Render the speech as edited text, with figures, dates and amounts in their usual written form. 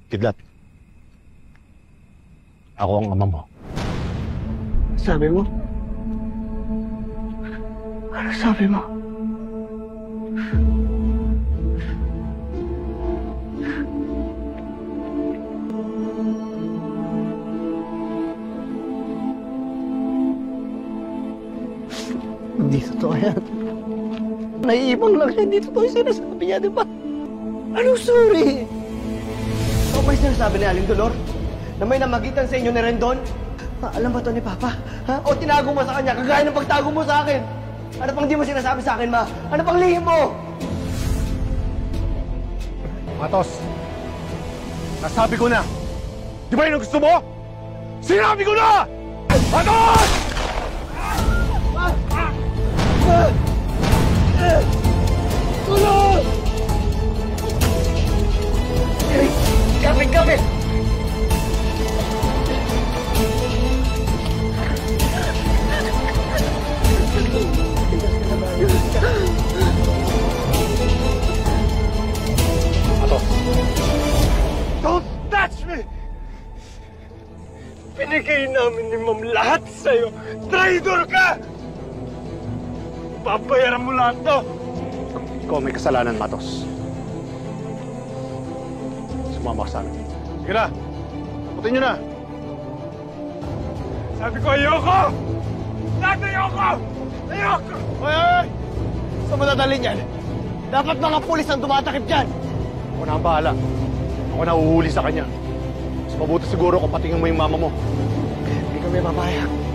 Kidlat, ako ang ama mo. Sabi mo? Ano sabi mo? Hindi totoo yan. Naiibang lang siya. Hindi totoo yung sinasabi niya, di ba? Anong sorry? Ano ba yung sinasabi ni Aling Dolor? Na may namagitan sa inyo ni Rendon? Alam ba to ni Papa? Ha? O tinago mo sa kanya kagaya ng pagtago mo sa akin? Ano pang di mo sinasabi sa akin, Ma? Ano pang lihim mo? Matos, nasabi ko na. Di ba yun ang gusto mo? Sinabi ko na! Matos! Tulong! Kapit! Kapit! Matos, Don't touch me! Pinigay namin ni Ma'am lahat sa'yo. Traitor ka! Babayaran mo lahat to! ikaw may kasalanan, Matos. Sumama ka sa amin. Sige na! Taputin nyo na! Sabi ko ayoko! Lahat ayoko! Ayoko! Hoy! Saan mo dadalhin yan? Dapat mga pulis ang tumatakip dyan! Ako na ang bahala. Ako na uhuhuli sa kanya. Mas mabuti siguro kung patingin mo yung mama mo. Hindi kami papayag.